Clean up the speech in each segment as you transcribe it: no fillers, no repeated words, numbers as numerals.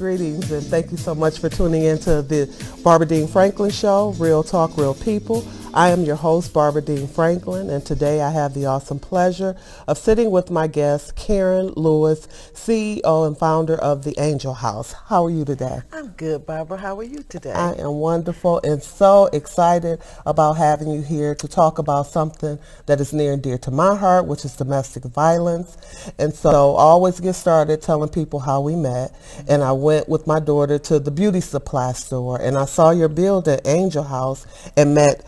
greetings, and thank you so much for tuning into the Barbara Dean Franklin Show, Real Talk, Real People. I am your host, Barbara Dean Franklin, and today I have the awesome pleasure of sitting with my guest, Karen Lewis, CEO and founder of the Angel House. How are you today? I'm good, Barbara. How are you today? I am wonderful and so excited about having you here to talk about something that is near and dear to my heart, which is domestic violence. And so I always get started telling people how we met. And I went with my daughter to the beauty supply store, and I saw your building, Angel House, and met,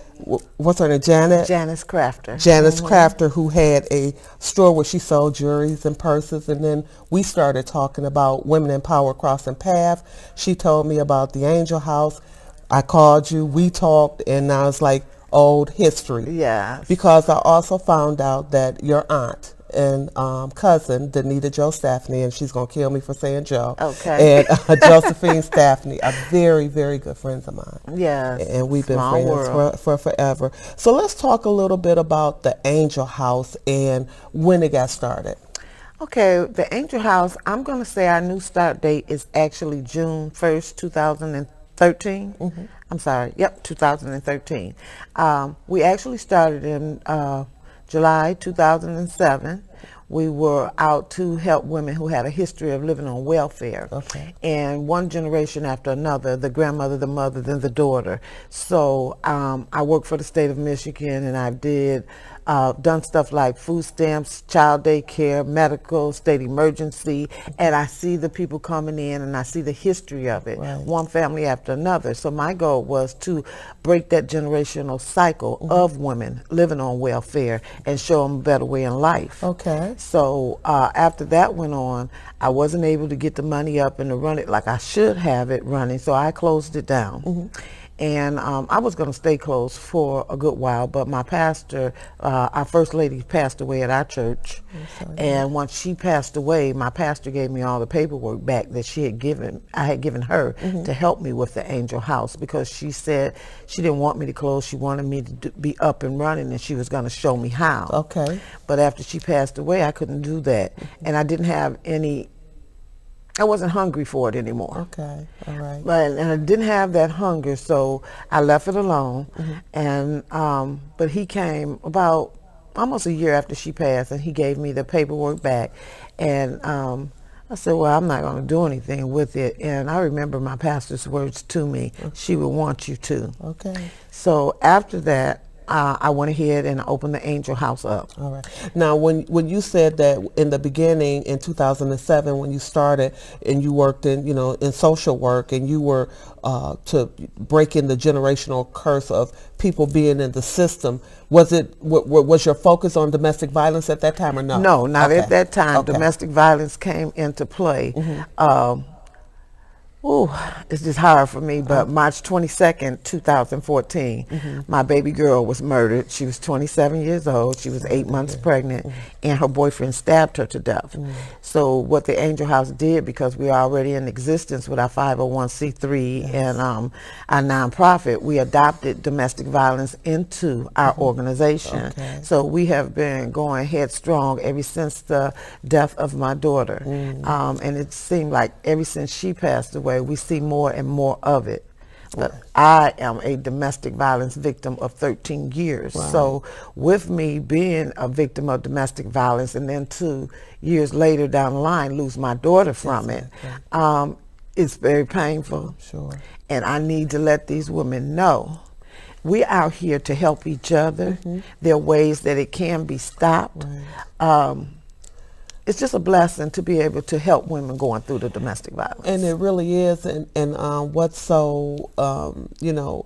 what's her name, Janice Crafter. Janice Crafter, who had a store where she sold jewelries and purses. And then we started talking about women in power crossing paths. She told me about the Angel House. I called you, we talked, and now it's like old history. Yeah. Because I also found out that your aunt and cousin, Danita Jo Staffney, and she's going to kill me for saying Joe. Okay. And Josephine Staffney are very, very good friends of mine. Yes. And we've been friends for forever. So let's talk a little bit about the Angel House and when it got started. Okay, the Angel House, I'm going to say our new start date is actually June 1st, 2013. Mm-hmm. I'm sorry. Yep, 2013. We actually started in July 2007. We were out to help women who had a history of living on welfare. Okay. And one generation after another, the grandmother, the mother, then the daughter. So I worked for the state of Michigan, and I done stuff like food stamps, child daycare, medical, state emergency, and I see the people coming in and I see the history of it, right, one family after another. So my goal was to break that generational cycle of women living on welfare and show them a better way in life. Okay. So after that went on, I wasn't able to get the money up and to run it like I should have it running, so I closed it down. And I was going to stay closed for a good while, but my pastor, our first lady, passed away at our church. And once she passed away, my pastor gave me all the paperwork back that I had given her to help me with the Angel House, because she said she didn't want me to close. She wanted me to be up and running, and she was going to show me how. Okay. But after she passed away, I couldn't do that. And I didn't have I wasn't hungry for it anymore. Okay, all right. And I didn't have that hunger, so I left it alone. And but he came about almost a year after she passed, and he gave me the paperwork back. And I said, well, I'm not going to do anything with it. And I remember my pastor's words to me, she would want you to. Okay. So after that, I went ahead and opened the Angel House up. All right. Now, when you said that in the beginning, in 2007, when you started and you worked in social work, and you were to break in the generational curse of people being in the system, was your focus on domestic violence at that time or no? No, not at that time. Okay. Domestic violence came into play. It's just hard for me, but March 22nd, 2014, my baby girl was murdered. She was 27 years old. She was 8 months pregnant, and her boyfriend stabbed her to death. So what the Angel House did, because we are already in existence with our 501c3 and our nonprofit, we adopted domestic violence into our organization. Okay. So we have been going headstrong ever since the death of my daughter. And it seemed like ever since she passed away, we see more and more of it. But I am a domestic violence victim of 13 years. Wow. So with me being a victim of domestic violence, and then 2 years later down the line lose my daughter from it, it's very painful. Sure. And I need to let these women know we're out here to help each other. There are ways that it can be stopped. It's just a blessing to be able to help women going through the domestic violence. And it really is. And what's so,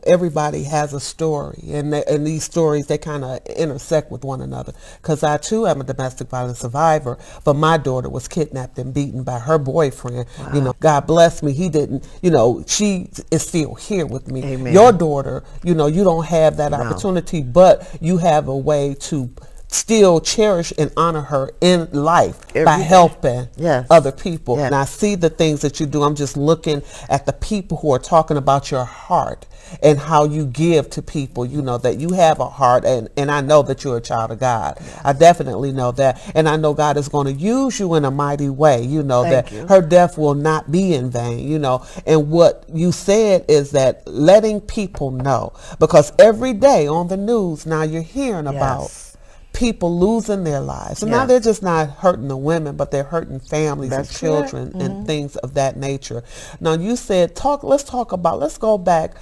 everybody has a story. And these stories, they kind of intersect with one another. Because I, too, am a domestic violence survivor. But my daughter was kidnapped and beaten by her boyfriend. Wow. God bless me. He didn't, she is still here with me. Amen. Your daughter, you don't have that opportunity, but you have a way to still cherish and honor her in life Every by day. helping Yes. other people. Yes. And I see the things that you do. I'm just looking at the people who are talking about your heart and how you give to people, you know, that you have a heart, and I know that you're a child of God. Yes. I definitely know that. And I know God is going to use you in a mighty way, you know, Thank you. her death will not be in vain, you know. And what you said is that letting people know, because every day on the news now you're hearing about people losing their lives. And now they're just not hurting the women, but they're hurting families and children and things of that nature. Now you said, let's go back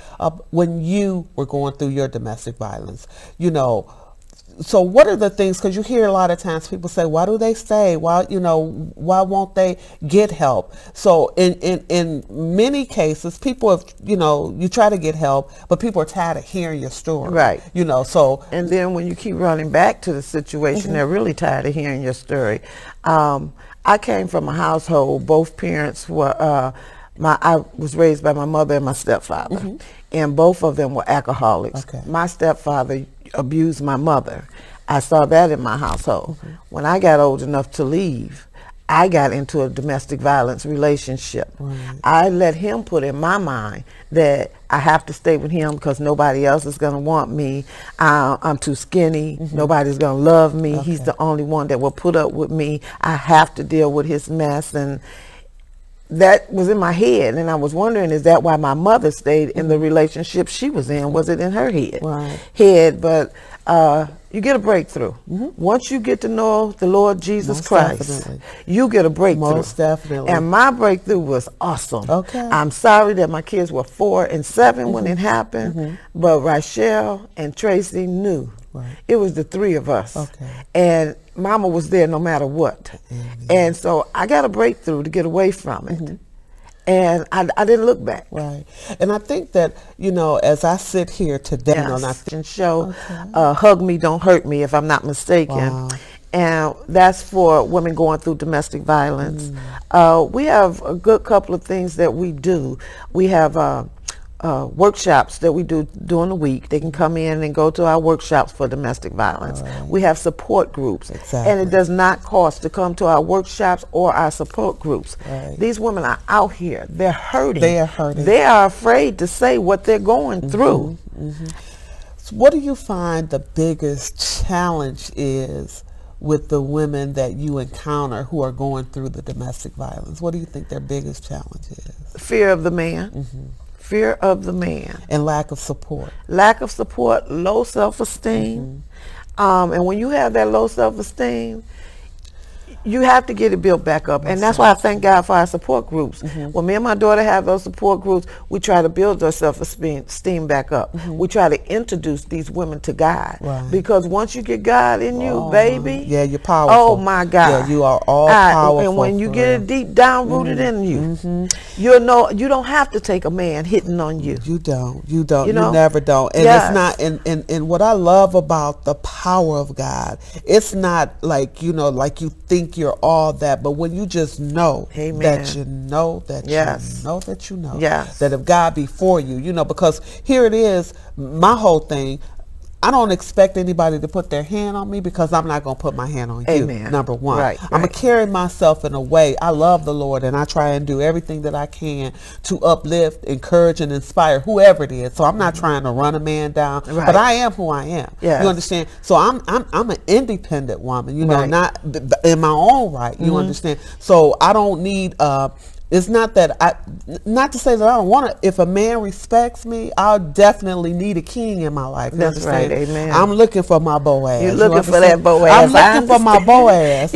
when you were going through your domestic violence, you know. So what are the things, because you hear a lot of times people say, why do they stay? Why, you know, why won't they get help? So in many cases, people have, you know, you try to get help, but people are tired of hearing your story. Right. You know, so. And then when you keep running back to the situation, they're really tired of hearing your story. I came from a household, both parents were, I was raised by my mother and my stepfather, and both of them were alcoholics. Okay. My stepfather abused my mother. I saw that in my household. When I got old enough to leave, I got into a domestic violence relationship. I let him put in my mind that I have to stay with him because nobody else is going to want me. I'm too skinny. Nobody's going to love me. He's the only one that will put up with me. I have to deal with his mess. And that was in my head, and I was wondering, is that why my mother stayed in the relationship she was in? Was it in her head? But you get a breakthrough. Once you get to know the Lord Jesus Christ, you get a breakthrough. Most definitely. And my breakthrough was awesome. Okay. I'm sorry that my kids were 4 and 7 when it happened, but Rachel and Tracy knew. It was the 3 of us. And Mama was there no matter what. And so I got a breakthrough to get away from it. And I didn't look back. Right. And I think that, you know, as I sit here today on our show, Hug Me, Don't Hurt Me, if I'm not mistaken. And that's for women going through domestic violence. We have a good couple of things that we do. We have workshops that we do during the week. They can come in and go to our workshops for domestic violence. We have support groups, and it does not cost to come to our workshops or our support groups. These women are out here. They're hurting. They are hurting. They are afraid to say what they're going through. So what do you find the biggest challenge is with the women that you encounter who are going through the domestic violence? What do you think their biggest challenge is? Fear of the man. Fear of the man. And lack of support. Lack of support, low self-esteem. And when you have that low self-esteem, you have to get it built back up. And that's why I thank God for our support groups. When me and my daughter have those support groups, we try to build our self-esteem back up. We try to introduce these women to God. Because once you get God in you, baby. Yeah, you're powerful. Oh my God. Yeah, you are all powerful. And when you get it deep down rooted in you, you'll know you don't have to take a man hitting on you. You don't. You don't. You know? You never don't. And it's not, and what I love about the power of God, it's not like, you know, like you think you're all that, but when you just know that you know that you know that you know that if God be for you, you know, because here it is, my whole thing, I don't expect anybody to put their hand on me because I'm not going to put my hand on you, number one. I'm going to carry myself in a way. I love the Lord, and I try and do everything that I can to uplift, encourage, and inspire whoever it is. So I'm not trying to run a man down, but I am who I am. You understand? So I'm an independent woman, you know, not in my own right, you understand? So I don't need it's not that not to say that I don't want to. If a man respects me, I'll definitely need a king in my life. That's right, amen. I'm looking for my Boaz. You're looking for that Boaz. I'm looking for my Boaz.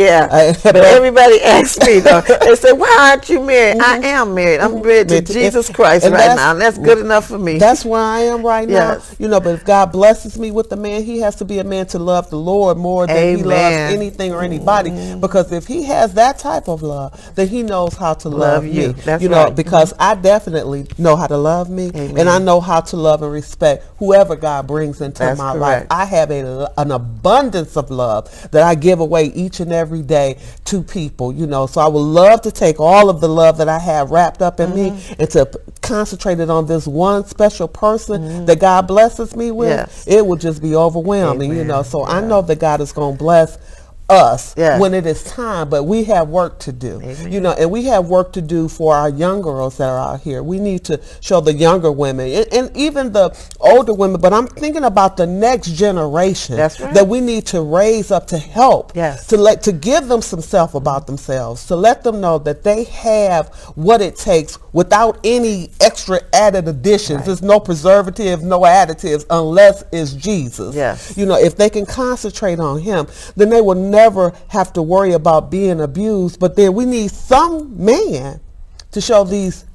But everybody asks me though. They say, "Why aren't you married?" I am married. I'm married to Jesus Christ right now, and that's good enough for me. That's where I am right now. You know, but if God blesses me with a man, he has to be a man to love the Lord more than he loves anything or anybody. Because if he has that type of love, then he knows how to love love you. That's right. Because I definitely know how to love me. Amen. And I know how to love and respect whoever God brings into That's my correct. life. I have an abundance of love that I give away each and every day to people, so I would love to take all of the love that I have wrapped up in me and to concentrate it on this one special person that God blesses me with. Yes. It would just be overwhelming, Amen. so I know that God is going to bless us when it is time, but we have work to do. Amen. And we have work to do for our young girls that are out here. We need to show the younger women and even the older women, but I'm thinking about the next generation. That's right. That we need to raise up to help, Yes. to give them some self about themselves, to let them know that they have what it takes without any extra added additions. Right. There's no preservative, no additives, unless it's Jesus. Yes. If they can concentrate on him, then they will never have to worry about being abused. But then we need some man to show these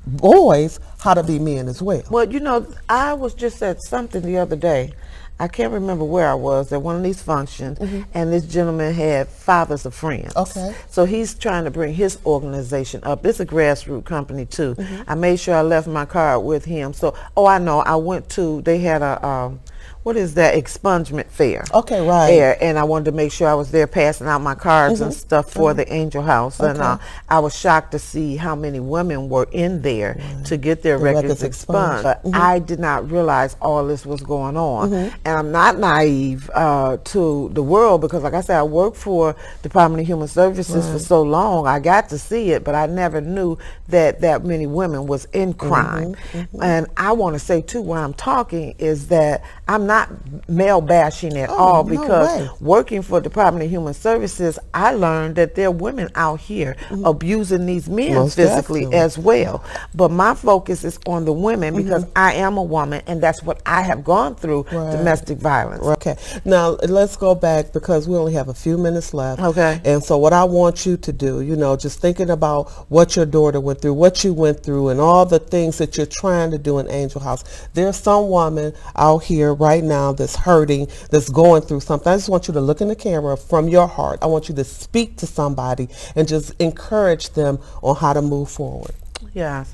boys how to be men as well. Well, I was just at something the other day. I can't remember where I was at one of these functions, and this gentleman had fathers of friends. Okay. So he's trying to bring his organization up. It's a grassroots company too. I made sure I left my card with him. So, I know. I went to. They had a. What is that expungement fair? Okay, right. There, and I wanted to make sure I was there passing out my cards and stuff for the Angel House. Okay. And I was shocked to see how many women were in there to get their records expunged. But I did not realize all this was going on. And I'm not naive to the world because, like I said, I worked for Department of Human Services for so long. I got to see it, but I never knew that many women was in crime. And I want to say, too, when I'm talking is that I'm not male bashing at all, because working for Department of Human Services, I learned that there are women out here abusing these men Most physically definitely. as well. But my focus is on the women because I am a woman, and that's what I have gone through, domestic violence. Okay. Now, let's go back because we only have a few minutes left. Okay. And so what I want you to do, just thinking about what your daughter went through, what you went through, and all the things that you're trying to do in Angel House. There's some woman out here right now that's hurting, that's going through something. I just want you to look in the camera from your heart. I want you to speak to somebody and just encourage them on how to move forward. Yes.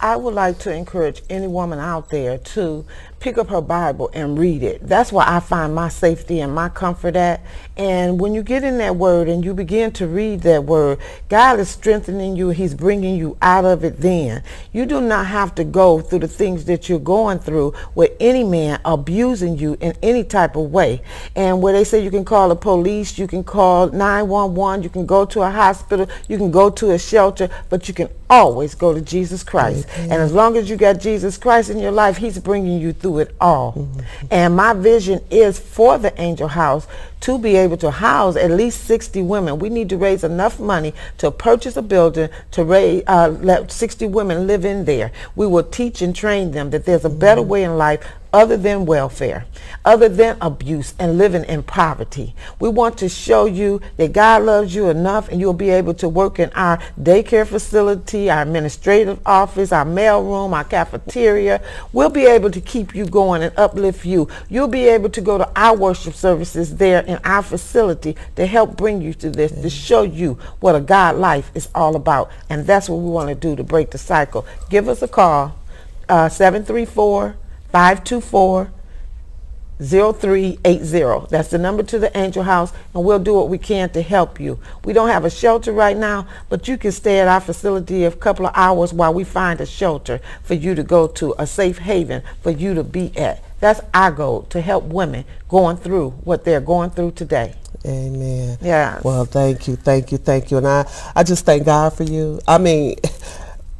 I would like to encourage any woman out there to pick up her Bible and read it. That's where I find my safety and my comfort at. And when you get in that word and you begin to read that word, God is strengthening you. He's bringing you out of it then. You do not have to go through the things that you're going through with any man abusing you in any type of way. And where they say you can call the police, you can call 911, you can go to a hospital, you can go to a shelter, but you can always go to Jesus Christ. And as long as you got Jesus Christ in your life, he's bringing you through it all. And my vision is for the Angel House to be able to house at least 60 women. We need to raise enough money to purchase a building to let 60 women live in there. We will teach and train them that there's a better way in life other than welfare, other than abuse and living in poverty. We want to show you that God loves you enough, and you'll be able to work in our daycare facility, our administrative office, our mailroom, our cafeteria. We'll be able to keep you going and uplift you. You'll be able to go to our worship services there in our facility to help bring you to this, to show you what a God life is all about. And that's what we want to do to break the cycle. Give us a call, 734-524-0380. That's the number to the Angel House, and we'll do what we can to help you. We don't have a shelter right now, but you can stay at our facility a couple of hours while we find a shelter for you to go to, a safe haven for you to be at. That's our goal, to help women going through what they're going through today. Amen. Yeah. Well, thank you. And I just thank God for you. I mean,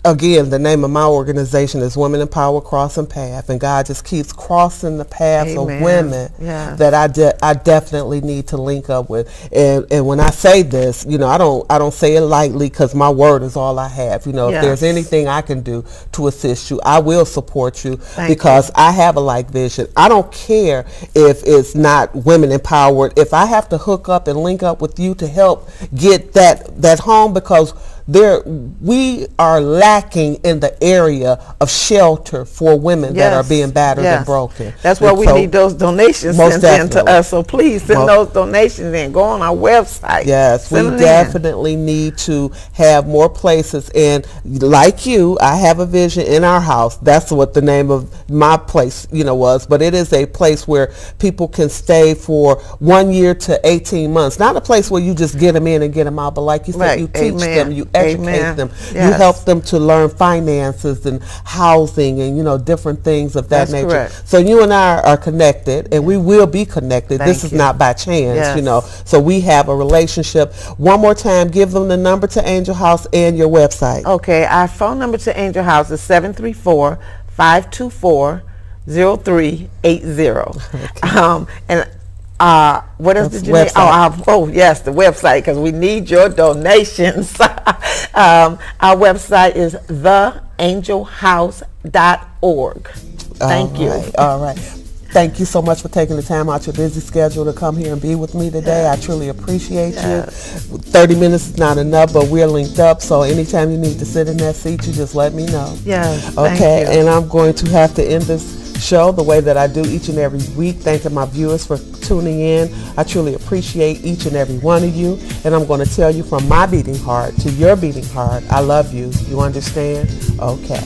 again, the name of my organization is Women in Power Crossing Path, and God just keeps crossing the paths of women that I definitely need to link up with. And when I say this, I don't say it lightly, because my word is all I have. If there's anything I can do to assist you, I will support you, because I have a like vision. I don't care if it's not women empowered. If I have to hook up and link up with you to help get that home, because we are lacking in the area of shelter for women that are being battered and broken. That's why we need those donations sent in to us. So please send those donations in. Go on our website. Yes, we definitely need to have more places. And like you, I have a vision in our house. That's what the name of my place, was. But it is a place where people can stay for 1 year to 18 months. Not a place where you just get them in and get them out, but like you said, you teach them, you educate them, you help them to learn finances and housing and different things of that nature. Correct. So you and I are connected, and we will be connected. This is not by chance, So we have a relationship. One more time, give them the number to Angel House and your website. Okay, our phone number to Angel House is 734-524-0380. And what else did you need? Oh, yes, the website, because we need your donations. Our website is theangelhouse.org. Thank you. All right. Thank you so much for taking the time out your busy schedule to come here and be with me today. I truly appreciate you. 30 minutes is not enough, but we're linked up, so anytime you need to sit in that seat, you just let me know. Yes. Okay, and I'm going to have to end this show the way that I do each and every week, thanking my viewers for tuning in. I truly appreciate each and every one of you, and I'm going to tell you from my beating heart to your beating heart, I love you. You understand? Okay.